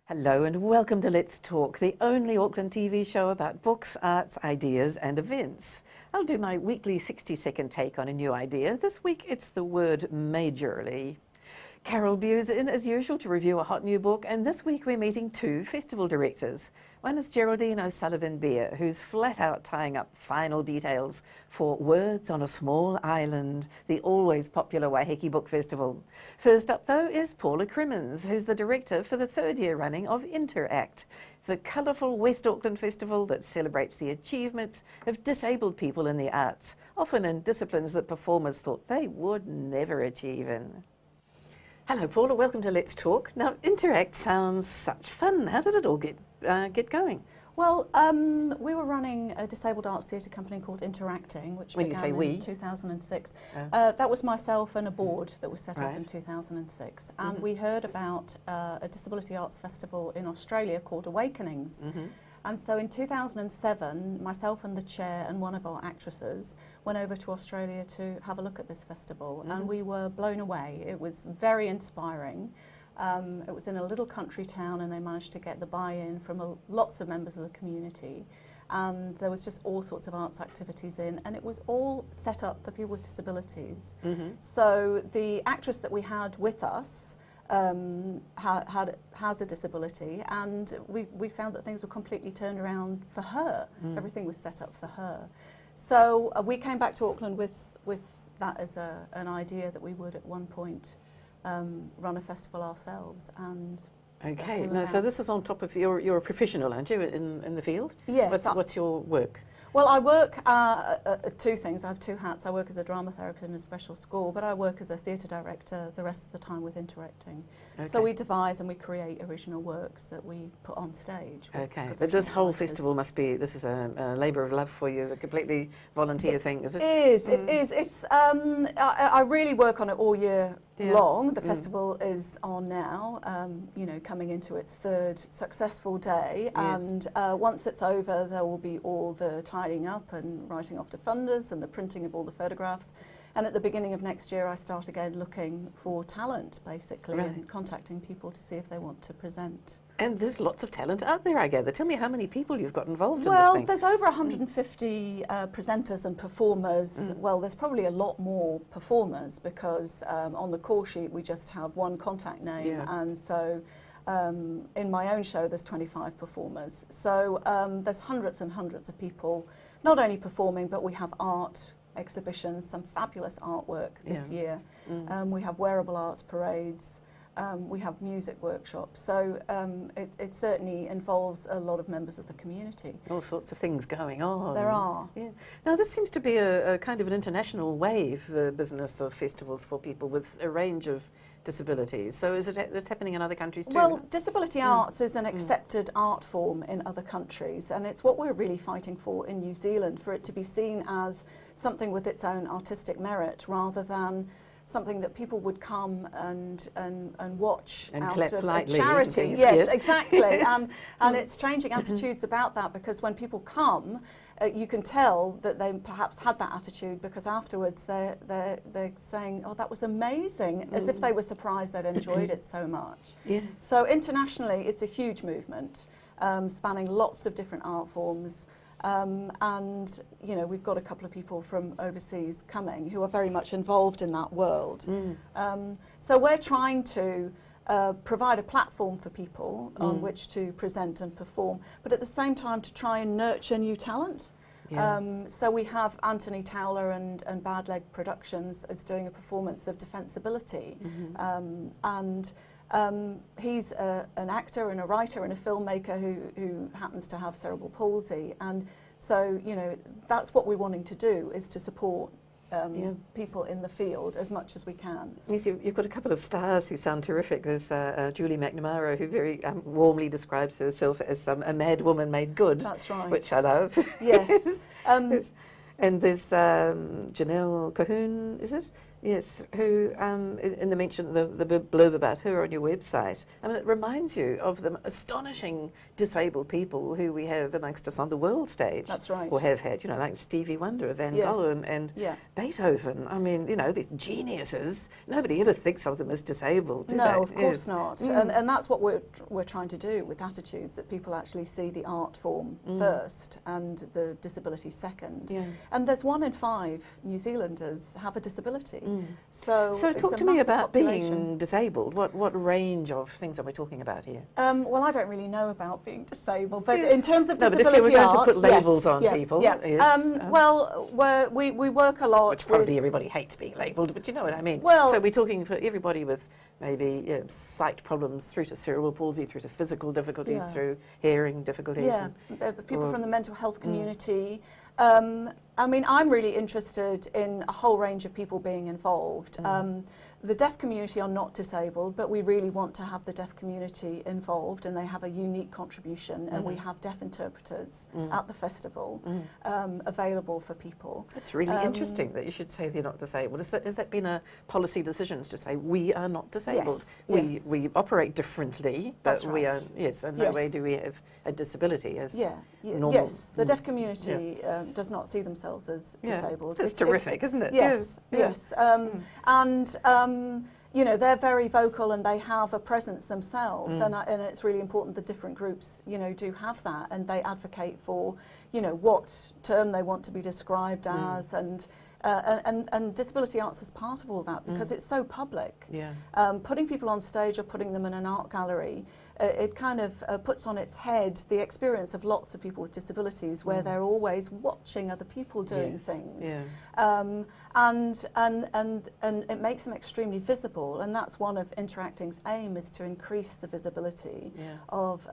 Hello and welcome to Let's Talk, the only Auckland TV show about books, arts, ideas and events. I'll do my weekly 60-second take on a new idea. This week it's the word majorly. Carol Beere's in as usual to review a hot new book, and this week we're meeting two festival directors. One is Geraldine Beere, who's flat out tying up final details for Words on a Small Island, the always popular Waiheke Book Festival. First up though is Paula Crimmins, who's the director for the third year running of Interact, the colourful West Auckland festival that celebrates the achievements of disabled people in the arts, often in disciplines that performers thought they would never achieve in. Hello Paula, welcome to Let's Talk. Now Interact sounds such fun. How did it all get going? Well, we were running a disabled arts theatre company called Interacting, which when began in 2006. That was myself and a board that was set up in 2006. And we heard about a disability arts festival in Australia called Awakenings. And so in 2007, myself and the chair and one of our actresses went over to Australia to have a look at this festival, and we were blown away. It was very inspiring. It was in a little country town, and they managed to get the buy-in from lots of members of the community. And there was just all sorts of arts activities in, and it was all set up for people with disabilities. So the actress that we had with us has a disability, and we found that things were completely turned around for her. Everything was set up for her. So we came back to Auckland with that as an idea that we would at one point run a festival ourselves. And okay, now so this is on top of you're a professional, aren't you, in the field? Yes. What's your work? Well, I work two things. I have two hats. I work as a drama therapist in a special school, but I work as a theatre director the rest of the time with Interacting. Okay. So we devise and we create original works that we put on stage. Okay, but this whole festival must be, this is a labour of love for you, a completely volunteer thing, is it? It is. It's, I really work on it all year long. The festival is on now, you know, coming into its third successful day, and once it's over there will be all the tidying up and writing off to funders and the printing of all the photographs, and at the beginning of next year I start again looking for talent basically, and contacting people to see if they want to present. And there's lots of talent out there, I gather. Tell me how many people you've got involved in this Well, thing. there's over 150 presenters and performers. Well, there's probably a lot more performers because on the call sheet we just have one contact name, and so in my own show there's 25 performers. So there's hundreds and hundreds of people not only performing, but we have art exhibitions, some fabulous artwork this year. We have wearable arts parades. We have music workshops, so it certainly involves a lot of members of the community. All sorts of things going on. There are. Yeah. Now this seems to be a kind of an international wave, the business of festivals for people with a range of disabilities. So is it's happening in other countries too? Well, disability arts is an accepted art form in other countries, and it's what we're really fighting for in New Zealand, for it to be seen as something with its own artistic merit rather than something that people would come and watch and out clap of lightly a charity. Yes, Exactly. And it's changing attitudes about that, because when people come, you can tell that they perhaps had that attitude because afterwards they're saying, "Oh, that was amazing," as if they were surprised they'd enjoyed it so much. Yes. So internationally, it's a huge movement, spanning lots of different art forms. And you know, we've got a couple of people from overseas coming who are very much involved in that world. So we're trying to provide a platform for people on which to present and perform, but at the same time to try and nurture new talent. So we have Anthony Towler and Bad Leg Productions as doing a performance of Defensibility, and he's an actor and a writer and a filmmaker who happens to have cerebral palsy, and so you know that's what we're wanting to do, is to support people in the field as much as we can. Yes, you've got a couple of stars who sound terrific. There's Julie McNamara, who very warmly describes herself as a mad woman made good. That's right. Which I love. Yes. Yes. And there's Janelle Cahoon, is it? Yes, who, in the mention, the blurb about her on your website, I mean, it reminds you of the astonishing disabled people who we have amongst us on the world stage. That's right. Or have had, you know, like Stevie Wonder, Van Gogh, and Yeah. Beethoven. I mean, you know, these geniuses, nobody ever thinks of them as disabled, do they? No, of course Yes. not. And that's what we're trying to do with Attitudes, that people actually see the art form first and the disability second. Yeah. And there's 1 in 5 New Zealanders have a disability. So it's talk a to me massive about population. being disabled. What range of things are we talking about here? Well, I don't really know about being disabled, but Yeah. in terms of No, but disability if you were going arts, to put labels yes, on yeah, people, yeah. yes, Well, we work a lot which probably with, everybody hates being labelled, but you know what I mean. Well- so we're talking for everybody with maybe sight problems through to cerebral palsy, through to physical difficulties, Yeah. through hearing difficulties. yeah, and- people or- from the mental health community. I mean, I'm really interested in a whole range of people being involved. The deaf community are not disabled, but we really want to have the deaf community involved, and they have a unique contribution, and we have deaf interpreters at the festival available for people. It's really interesting that you should say they're not disabled. Has that been a policy decision to say we are not disabled? Yes. We operate differently, but That's we are, right. yes, and no Yes. way do we have a disability as normal. Yes, the deaf community does not see themselves as Yeah. disabled. That's terrific, isn't it? Yes, Yes. yes. And you know, they're very vocal and they have a presence themselves, and it's really important that different groups, you know, do have that, and they advocate for, you know, what term they want to be described as, and disability arts is part of all that because it's so public. Yeah. Putting people on stage or putting them in an art gallery, it kind of puts on its head the experience of lots of people with disabilities, where they're always watching other people doing things. Yeah. And it makes them extremely visible, and that's one of Interacting's aim, is to increase the visibility of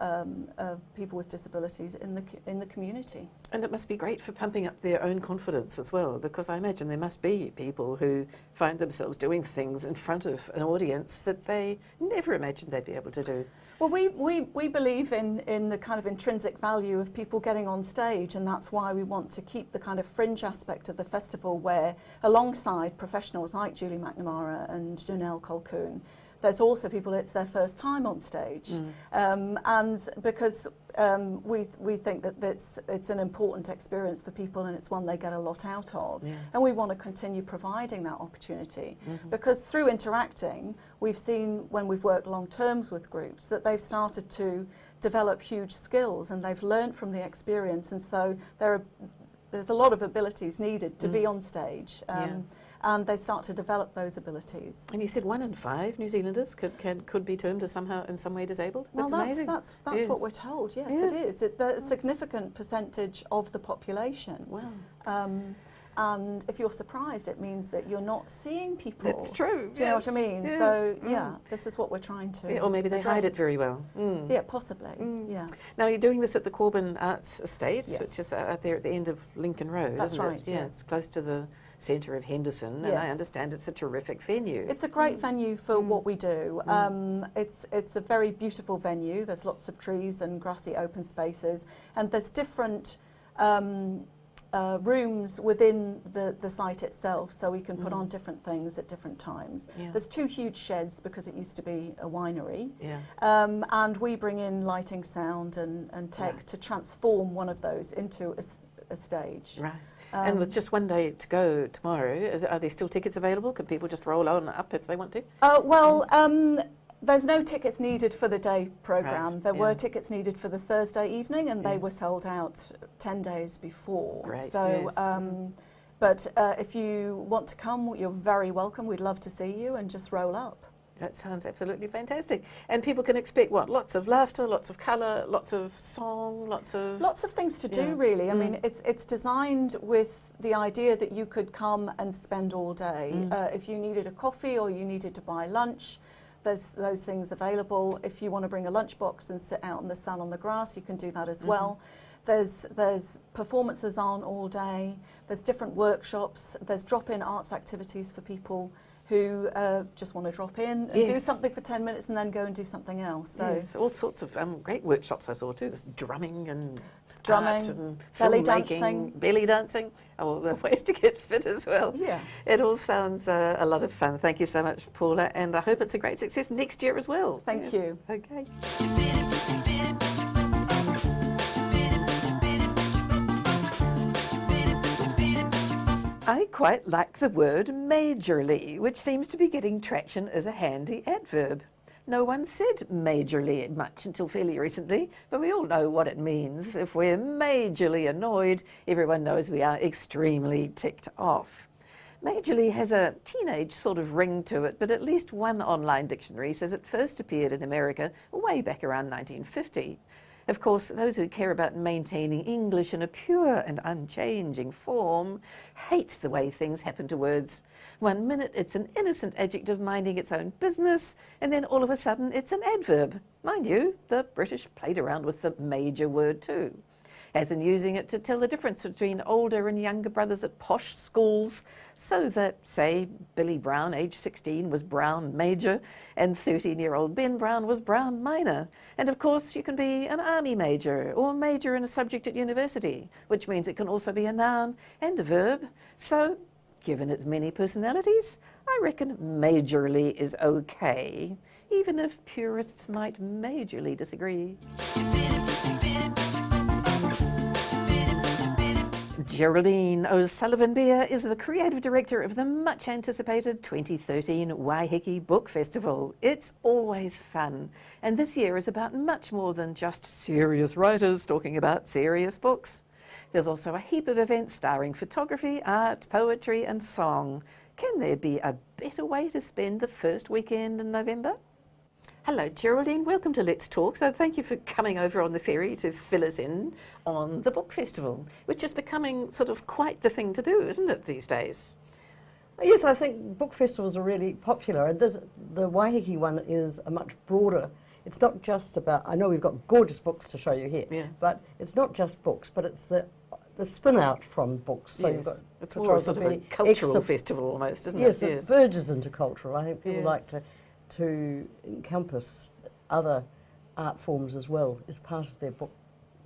people with disabilities in the community. And it must be great for pumping up their own confidence as well, because I imagine there must be people who find themselves doing things in front of an audience that they never imagined they'd be able to do. Well, we believe in the kind of intrinsic value of people getting on stage, and that's why we want to keep the kind of fringe aspect of the festival, where alongside professionals like Julie McNamara and Janelle Colquhoun, there's also people, it's their first time on stage. And because we think that it's an important experience for people, and it's one they get a lot out of. And we want to continue providing that opportunity. Because through Interacting, we've seen, when we've worked long terms with groups, that they've started to develop huge skills, and they've learned from the experience. And so there's a lot of abilities needed to be on stage. And they start to develop those abilities. And you said 1 in 5 New Zealanders could be termed as somehow in some way disabled. Well, That's amazing. that's Yes. what we're told. Yes, it is. A significant percentage of the population. Wow. And if you're surprised, it means that you're not seeing people. That's true. Do you know what I mean? Yes. So this is what we're trying to. Or maybe they hide it address. very well. Yeah, possibly. Yeah. Now you're doing this at the Corbin Arts Estate, Yes. which is out there at the end of Lincoln Road. That's isn't right, It? yeah. It's close to the centre of Henderson, and I Yes. understand it's a terrific venue. It's a great venue for what we do. It's a very beautiful venue. There's lots of trees and grassy open spaces, and there's different rooms within the site itself, so we can put on different things at different times. There's 2 huge sheds because it used to be a winery, and we bring in lighting, sound and tech to transform one of those into a stage. Right. And with just 1 day to go tomorrow, are there still tickets available? Can people just roll on up if they want to? There's no tickets needed for the day programme. Right, There were tickets needed for the Thursday evening, and they Yes. were sold out 10 days before. Great, So, yes. but if you want to come, you're very welcome. We'd love to see you, and just roll up. That sounds absolutely fantastic. And people can expect what? Lots of laughter, lots of colour, lots of song, lots of things to do, really. I mean, it's designed with the idea that you could come and spend all day. If you needed a coffee or you needed to buy lunch, there's those things available. If you want to bring a lunchbox and sit out in the sun on the grass, you can do that as well. There's performances on all day. There's different workshops. There's drop-in arts activities for people who just want to drop in and do something for 10 minutes and then go and do something else. So yes, all sorts of great workshops I saw too. There's drumming and drumming, art and belly filmmaking, dancing. belly dancing, ways to get fit as well. Yeah. It all sounds a lot of fun. Thank you so much, Paula, and I hope it's a great success next year as well. Thank you. Okay. I quite like the word majorly, which seems to be getting traction as a handy adverb. No one said majorly much until fairly recently, but we all know what it means. If we're majorly annoyed, everyone knows we are extremely ticked off. Majorly has a teenage sort of ring to it, but at least one online dictionary says it first appeared in America way back around 1950. Of course, those who care about maintaining English in a pure and unchanging form hate the way things happen to words. 1 minute it's an innocent adjective minding its own business, and then all of a sudden it's an adverb. Mind you, the British played around with the major word too, as in using it to tell the difference between older and younger brothers at posh schools, so that, say, Billy Brown, age 16, was Brown Major, and 13-year-old Ben Brown was Brown Minor. And of course, you can be an army major, or major in a subject at university, which means it can also be a noun and a verb. So, given its many personalities, I reckon majorly is okay, even if purists might majorly disagree. Geraldine O'Sullivan Beere is the creative director of the much anticipated 2013 Waiheke Book Festival. It's always fun, and this year is about much more than just serious writers talking about serious books. There's also a heap of events starring photography, art, poetry and song. Can there be a better way to spend the first weekend in November? Hello Geraldine, welcome to Let's Talk. So thank you for coming over on the ferry to fill us in on the book festival, which is becoming sort of quite the thing to do, isn't it, these days? Yes, I think book festivals are really popular, and the Waiheke one is a much broader. It's not just about, I know we've got gorgeous books to show you here, Yeah. but it's not just books, but it's the spin out from books. So Yes. you've got It's more sort of a cultural festival almost, isn't yes, it? Yes, it verges into cultural. I think people Yes. like to encompass other art forms as well as part of their book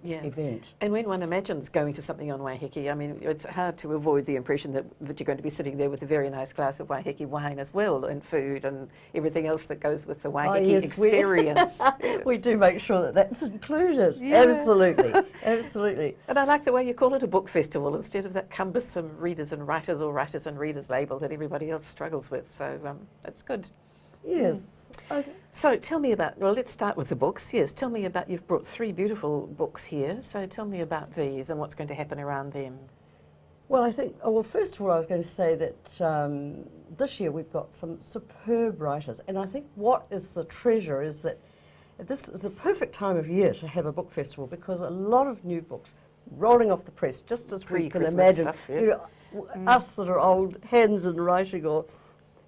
event. And when one imagines going to something on Waiheke, I mean, it's hard to avoid the impression that you're going to be sitting there with a very nice glass of Waiheke wine as well, and food and everything else that goes with the Waiheke experience. Yes. We do make sure that that's included. Yeah. Absolutely, absolutely. And I like the way you call it a book festival instead of that cumbersome readers and writers or writers and readers label that everybody else struggles with. So that's good. Yes. So tell me about, well, let's start with the books. Yes, tell me about, you've brought 3 beautiful books here, so tell me about these and what's going to happen around them. Well, I think, well, first of all, I was going to say that this year we've got some superb writers, and I think what is the treasure is that this is a perfect time of year to have a book festival, because a lot of new books rolling off the press, just as we can imagine. Stuff, yes. Us that are old hands in writing, or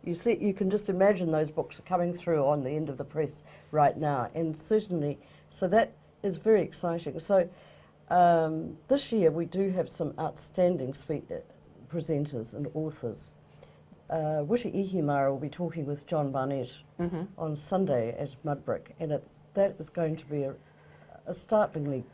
you can just imagine those books are coming through on the end of the press right now, and certainly, so that is very exciting. So this year we do have some outstanding presenters and authors. Waiheke will be talking with John Barnett on Sunday at Mudbrick, and that is going to be a startlingly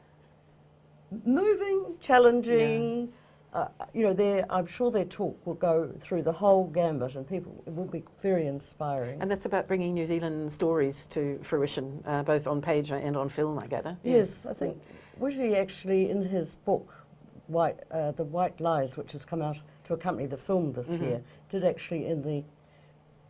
moving, challenging. I'm sure their talk will go through the whole gambit, and it will be very inspiring. And that's about bringing New Zealand stories to fruition, both on page and on film, I gather. Yes, I think Waiheke actually, in his book, The White Lies, which has come out to accompany the film this year, did actually in the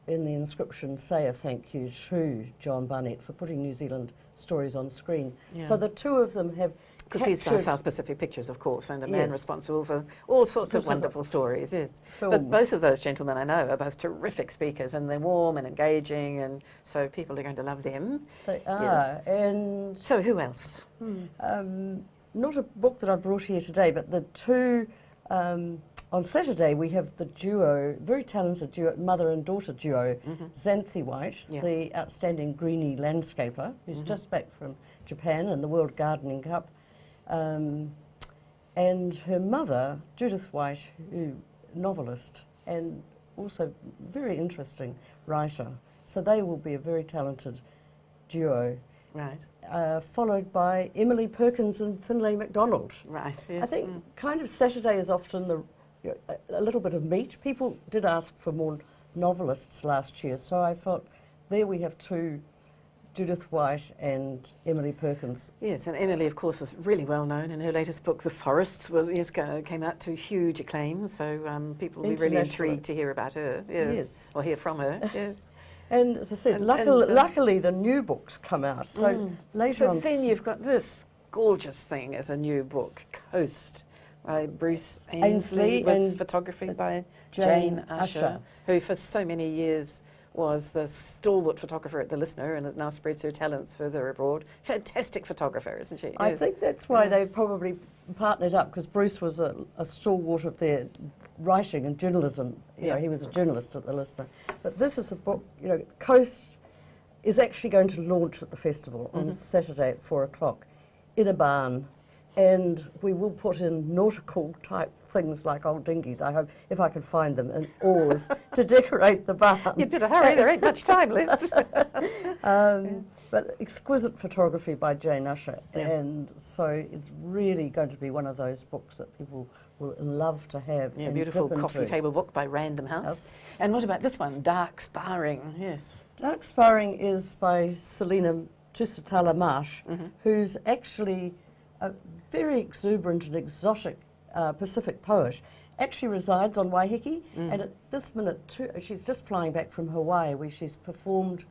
inscription say a thank you to John Barnett for putting New Zealand stories on screen. Yeah. So the two of them have because he's South Pacific Pictures, of course, and a man responsible for all sorts of wonderful stories, yes. Films. But both of those gentlemen I know are both terrific speakers, and they're warm and engaging, and so people are going to love them. They are. Yes. And so who else? Not a book that I brought here today, but the two, on Saturday we have the duo, very talented duo, mother and daughter duo, Xanthi White, the outstanding greenie landscaper, who's just back from Japan and the World Gardening Cup, and her mother, Judith White, novelist and also very interesting writer. So they will be a very talented duo. Right. Followed by Emily Perkins and Finlay MacDonald. Right. Yes. I think kind of Saturday is often a little bit of meat. People did ask for more novelists last year, so I felt there we have two, Judith White and Emily Perkins. Yes, and Emily, of course, is really well known. In her latest book, The Forests, came out to huge acclaim, so people will be really intrigued to hear about her. Yes. Or hear from her. Yes. And as I said, luckily the new books come out. So later on. So then you've got this gorgeous thing as a new book, Coast, by Bruce Ainsley, with photography by Jane Ussher, who for so many years was the stalwart photographer at The Listener and has now spreads her talents further abroad. Fantastic photographer, isn't she? I think that's why they've probably partnered up, because Bruce was a stalwart of their writing and journalism. You know, he was a journalist at The Listener. But this is a book, you know, Coast is actually going to launch at the festival on Saturday at 4 o'clock in a barn. And we will put in nautical type things like old dinghies, I hope, if I can find them, and oars to decorate the barn. You'd better hurry, there ain't much time left. But exquisite photography by Jane Ussher, and so it's really going to be one of those books that people will love to have. Yeah, beautiful coffee table book by Random House. Yes. And what about this one, Dark Sparring? Yes. Dark Sparring is by Selena Tusitala Marsh, who's actually a very exuberant and exotic Pacific poet. Actually resides on Waiheke, and at this minute she's just flying back from Hawaii, where she's performed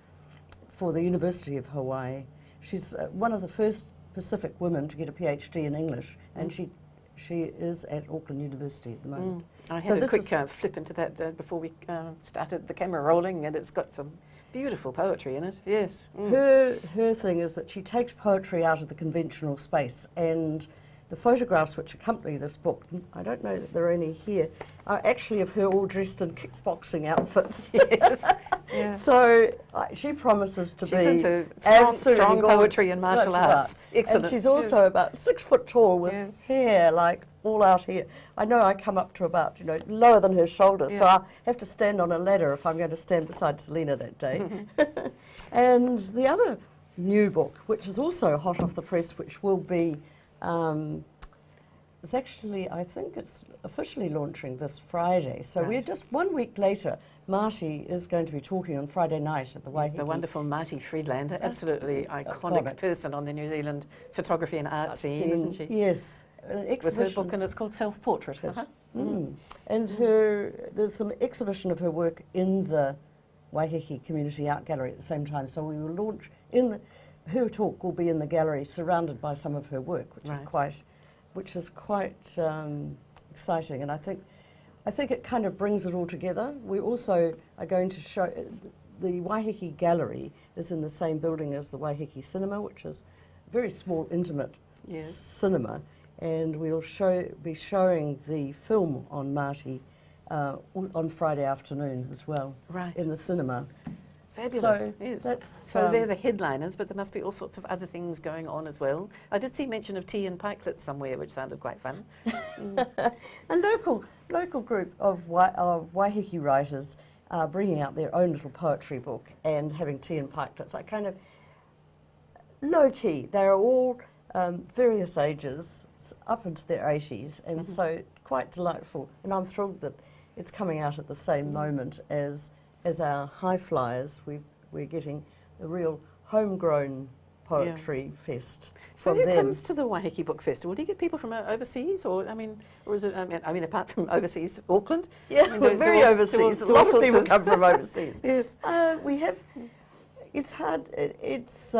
for the University of Hawaii. She's one of the first Pacific women to get a PhD in English, and she is at Auckland University at the moment. I had a quick flip into that before we started the camera rolling, and it's got some beautiful poetry in it. Yes. Her thing is that she takes poetry out of the conventional space, and the photographs which accompany this book, I don't know that there are any here, are actually of her all dressed in kickboxing outfits. Yes. Yeah. So she promises to she's be into strong good poetry and martial arts. Excellent. And she's also about 6 foot tall with hair like all out here. I know I come up to about, you know, lower than her shoulders, so I have to stand on a ladder if I'm going to stand beside Selena that day. And the other new book, which is also hot off the press, which will be it's actually, I think it's officially launching this Friday. So we're just 1 week later. Marty is going to be talking on Friday night at the Waiheke. The wonderful Marty Friedlander, absolutely iconic person on the New Zealand photography and art scene, isn't she? Yes. An exhibition. With her book, and it's called Self-Portrait. And there's some exhibition of her work in the Waiheke Community Art Gallery at the same time. So we will launch her talk will be in the gallery, surrounded by some of her work, which is quite exciting. And I think it kind of brings it all together. We also are going to show the Waiheke Gallery is in the same building as the Waiheke Cinema, which is a very small, intimate cinema, and we'll be showing the film on Marty on Friday afternoon as well in the cinema. Fabulous. So, yes. So they're the headliners, but there must be all sorts of other things going on as well. I did see mention of tea and pikelets somewhere, which sounded quite fun. A local group of Waiheke writers are bringing out their own little poetry book and having tea and pikelets. I kind of low-key. They're all various ages, up into their 80s, and so quite delightful. And I'm thrilled that it's coming out at the same moment as our high flyers. We're getting a real homegrown poetry fest. So who comes to the Waiheke Book Festival? Do you get people from overseas, or is it? I mean, apart from overseas, Auckland? Yeah, we're very overseas. A lot of people come from overseas. Yes, we have. It's hard. It's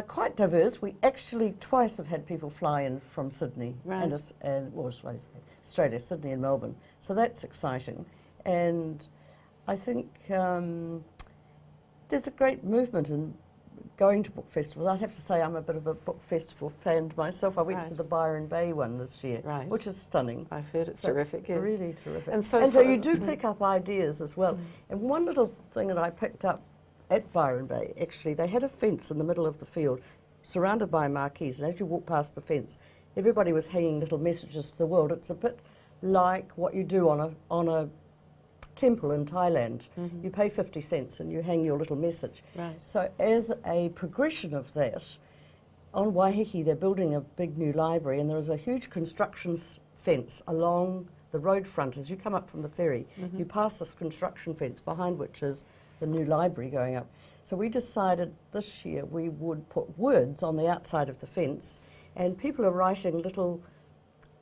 quite diverse. We actually twice have had people fly in from Sydney and Australia, Sydney and Melbourne. So that's exciting, and I think there's a great movement in going to book festivals. I'd have to say I'm a bit of a book festival fan myself. I went to the Byron Bay one this year, which is stunning. I've heard it's terrific, yes. Really terrific. And so you do pick up ideas as well. And one little thing that I picked up at Byron Bay, actually, they had a fence in the middle of the field surrounded by marquees, and as you walk past the fence, everybody was hanging little messages to the world. It's a bit like what you do on a temple in Thailand. You pay 50 cents and you hang your little message. So as a progression of that, on Waiheke, they're building a big new library, and there is a huge construction fence along the road front. As you come up from the ferry, you pass this construction fence behind which is the new library going up. So we decided this year we would put words on the outside of the fence, and people are writing little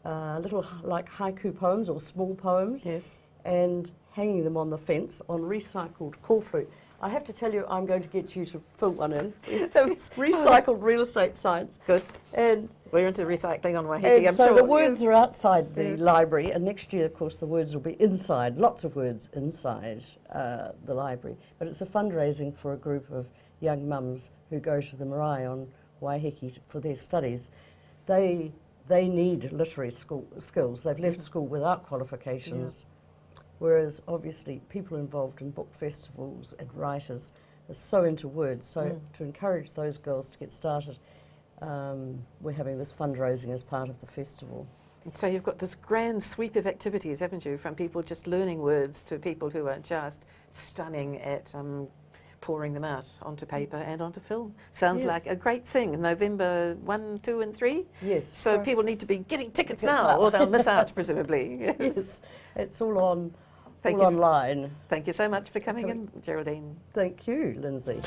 like haiku poems or small poems, Yes. and hanging them on the fence on recycled corfu. I have to tell you, I'm going to get you to fill one in. Recycled real estate signs. Good. And We're into recycling on Waiheke, and I'm so sure. the words Yes. are outside the Yes. library, and next year, of course, the words will be inside, lots of words inside the library. But it's a fundraising for a group of young mums who go to the marae on Waiheke for their studies. They need literary skills. They've left school without qualifications, whereas obviously people involved in book festivals and writers are so into words. So to encourage those girls to get started, we're having this fundraising as part of the festival. So you've got this grand sweep of activities, haven't you, from people just learning words to people who are just stunning at pouring them out onto paper and onto film. Sounds Yes. like a great thing. November 1, 2 and 3? Yes. So right. people need to be getting tickets Tickets now now. or they'll miss out, presumably. Yes. Yes, it's all on, Thank all you. online. Thank you so much for coming in, Geraldine. Thank you, Lindsay.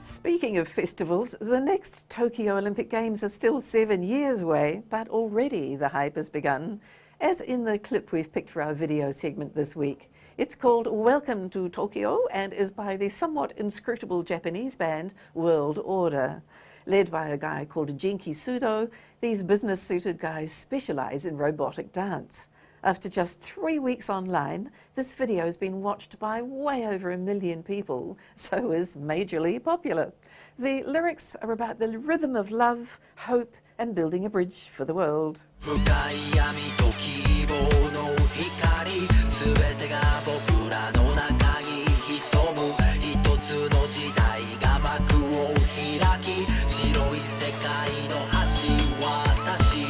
Speaking of festivals, the next Tokyo Olympic Games are still 7 years away, but already the hype has begun, as in the clip we've picked for our video segment this week. It's called Welcome to Tokyo and is by the somewhat inscrutable Japanese band World Order. Led by a guy called Genki Sudo, these business-suited guys specialise in robotic dance. After just 3 weeks online, this video has been watched by way over 1 million people, so is majorly popular. The lyrics are about the rhythm of love, hope, and building a bridge for the world. 深い闇と希望の光すべてが僕らの中に潜む一つの時代が幕を開き白い世界の橋渡し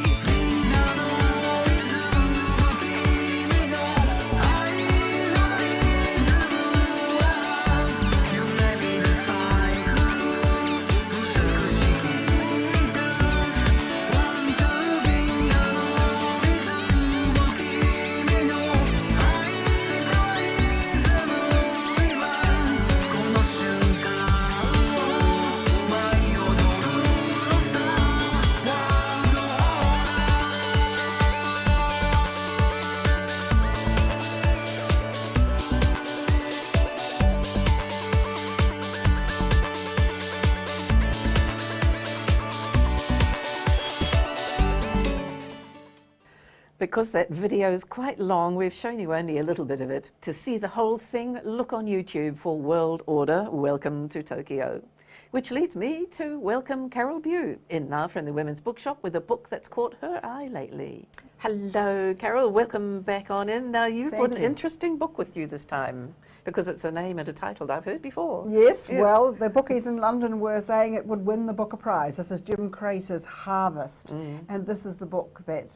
Because that video is quite long, we've shown you only a little bit of it. To see the whole thing, look on YouTube for World Order, Welcome to Tokyo. Which leads me to welcome Carol Beere in now from the Women's Bookshop with a book that's caught her eye lately. Hello, Carol. Welcome back on in. Now, you've brought an interesting book with you this time because it's a name and a title I've heard before. Yes, well, the bookies in London were saying it would win the Booker Prize. This is Jim Crater's Harvest, and this is the book that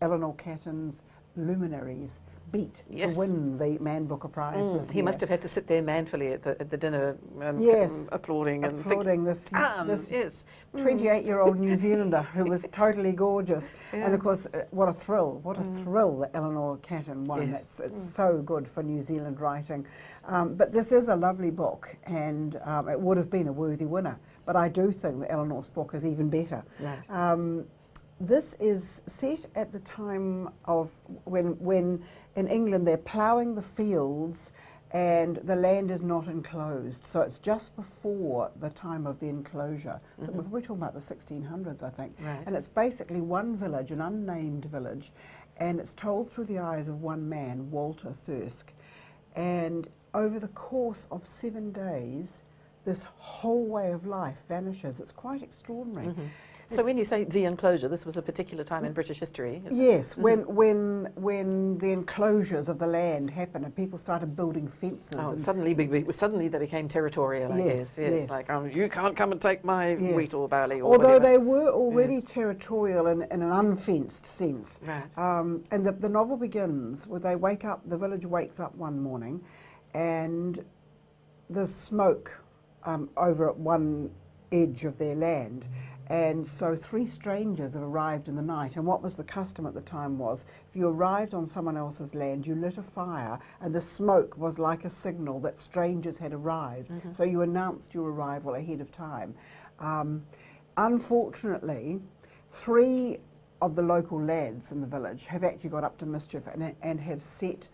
Eleanor Catton's Luminaries beat Yes. to win the Man Booker Prize this He year. must have had to sit there manfully at the dinner Yes. applauding and Applauding this yes. 28-year-old New Zealander who was totally gorgeous. And of course, what a thrill that Eleanor Catton won. Yes. It's so good for New Zealand writing. But this is a lovely book, and it would have been a worthy winner. But I do think that Eleanor's book is even better. Right. This is set at the time of when in England they're ploughing the fields and the land is not enclosed. So it's just before the time of the enclosure. So we're talking about the 1600s, I think. Right. And it's basically one village, an unnamed village, and it's told through the eyes of one man, Walter Thirsk. And over the course of 7 days, this whole way of life vanishes. It's quite extraordinary. So when you say the enclosure, this was a particular time in British history, is it? Yes, when the enclosures of the land happened and people started building fences. Oh, and suddenly they became territorial, I Yes, guess. Yes, yes. like, you can't come and take my Yes. wheat or barley or although whatever. they were already Yes. territorial in an unfenced sense. Right. And the novel begins with they wake up, the village wakes up one morning and there's smoke over at one edge of their land. And so 3 strangers have arrived in the night, and what was the custom at the time was, if you arrived on someone else's land, you lit a fire, and the smoke was like a signal that strangers had arrived. So you announced your arrival ahead of time. Unfortunately, 3 of the local lads in the village have actually got up to mischief and have set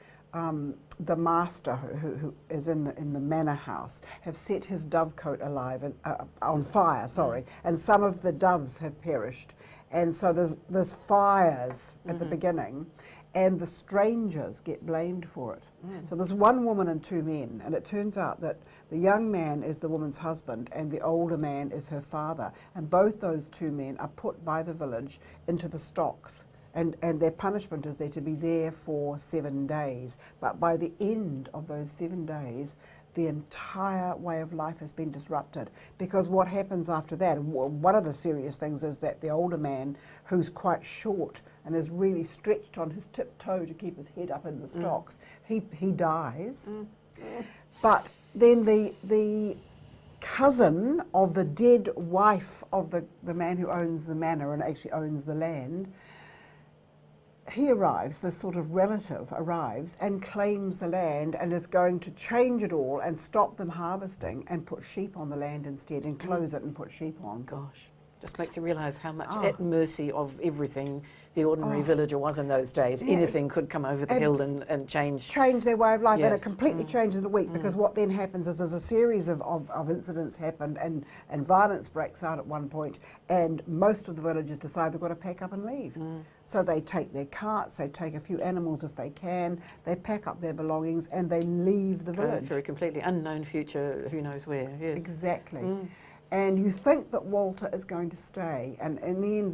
the master who is in the manor house, have set his dovecote alive on fire, and some of the doves have perished, and so there's fires at the beginning, and the strangers get blamed for it. So there's 1 woman and 2 men, and it turns out that the young man is the woman's husband and the older man is her father, and both those 2 men are put by the village into the stocks. And their punishment is they're to be there for 7 days. But by the end of those 7 days, the entire way of life has been disrupted. Because what happens after that, one of the serious things is that the older man, who's quite short and is really stretched on his tiptoe to keep his head up in the stocks, he dies. But then the cousin of the dead wife of the man who owns the manor and actually owns the land, he arrives, this sort of relative arrives and claims the land and is going to change it all and stop them harvesting and put sheep on the land instead, and close it and put sheep on. Gosh, just makes you realise how much at mercy of everything the ordinary villager was in those days. Anything could come over the hill and change their way of life, and it Yes. completely changes in a week, because what then happens is there's a series of incidents happen, and violence breaks out at one point, and most of the villagers decide they've got to pack up and leave. So they take their carts, they take a few animals if they can, they pack up their belongings and they leave the village. for a completely unknown future, who knows where. Yes. Exactly. And you think that Walter is going to stay, and in the end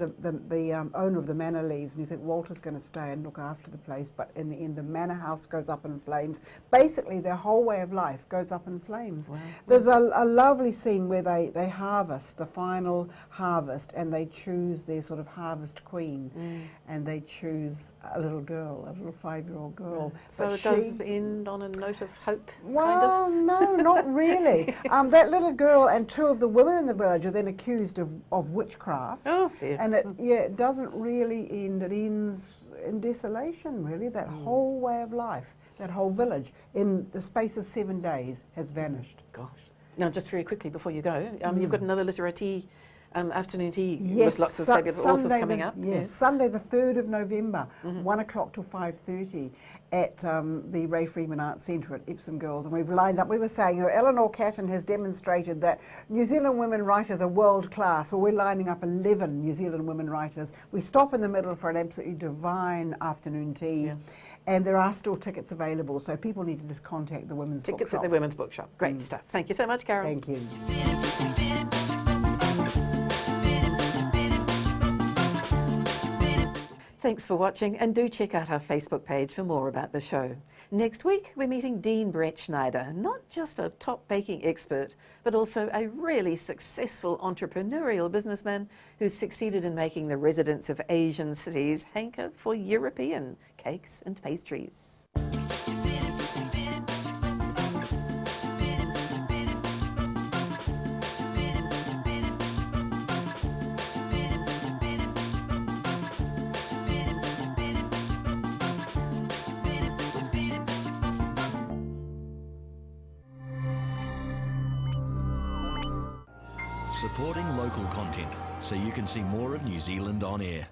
the owner of the manor leaves, and you think Walter's going to stay and look after the place, but in the end the manor house goes up in flames. Basically their whole way of life goes up in flames. Wow. There's a lovely scene where they harvest, the final harvest, and they choose their sort of harvest queen, and they choose a little girl, a little 5-year-old girl. So But it does end on a note of hope, well, kind of? no, not really. That little girl and 2 of the women in the village are then accused of witchcraft. Oh dear. And it doesn't really end. It ends in desolation, really. That whole way of life, that whole village, in the space of 7 days, has vanished. Gosh. Now, just very quickly before you go, you've got another literary tea, afternoon tea Yes, with lots of fabulous authors coming up. Yes, Sunday the 3rd of November, 1 o'clock till 5:30 at the Ray Freeman Arts Centre at Epsom Girls. And we've lined up, we were saying, you know, Eleanor Catton has demonstrated that New Zealand women writers are world class. Well, we're lining up 11 New Zealand women writers. We stop in the middle for an absolutely divine afternoon tea. Yeah. And there are still tickets available, so people need to just contact the Women's Tickets Bookshop. at the Women's Bookshop. Great stuff. Thank you so much, Carol. Thank you. Thanks for watching, and do check out our Facebook page for more about the show. Next week, we're meeting Dean Brettschneider, not just a top baking expert, but also a really successful entrepreneurial businessman who's succeeded in making the residents of Asian cities hanker for European cakes and pastries. Supporting local content so you can see more of New Zealand on air.